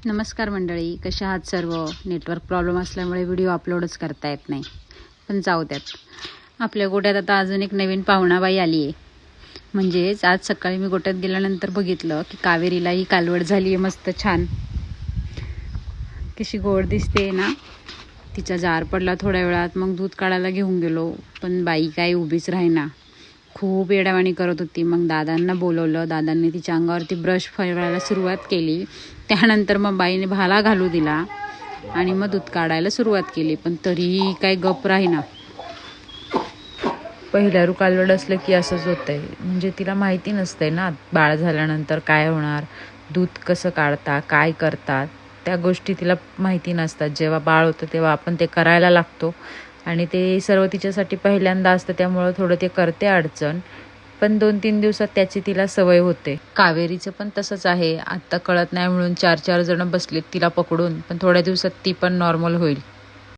नमस्कार मंडळी, कशा आहात सर्व? नेटवर्क प्रॉब्लेम असल्यामुळे व्हिडिओ अपलोडच करता येत नाही, पण जाऊ द्यात. आपल्या गोट्यात आता अजून एक नवीन पाहुणाबाई आली आहे. म्हणजेच आज सकाळी मी गोट्यात गेल्यानंतर बघितलं की कावेरीला ही कालवड झाली आहे मस्त छान. कशी गोड दिसते ना. तिचा जार पडला थोड्या वेळात, मग दूध काढायला घेऊन गेलो, पण बाई काही उभीच राहीना. खूप येडावाणी करत होती. मग दादांना बोलवलं. दादांनी तिच्या अंगावरती ब्रश फिरवायला सुरुवात केली. त्यानंतर मग बाईने भाला घालू दिला आणि मग दूध काढायला सुरुवात केली, पण तरीही काही गप राहीना. पहिल्यारू कालवड असलं की असंच होतंय. म्हणजे तिला माहिती नसतंय ना बाळ झाल्यानंतर काय होणार, दूध कसं काढतात, काय करतात, त्या गोष्टी तिला माहिती नसतात. जेव्हा बाळ होतं तेव्हा आपण ते करायला लागतो आणि ते सर्व तिच्यासाठी पहिल्यांदा असतं, त्यामुळं थोडं ते करते अडचण. पण 2-3 दिवसात त्याची तिला सवय होते. कावेरीचं पण तसंच आहे. आत्ता कळत नाही म्हणून 4-4 जण बसलेत तिला पकडून, पण थोड्या दिवसात ती पण नॉर्मल होईल.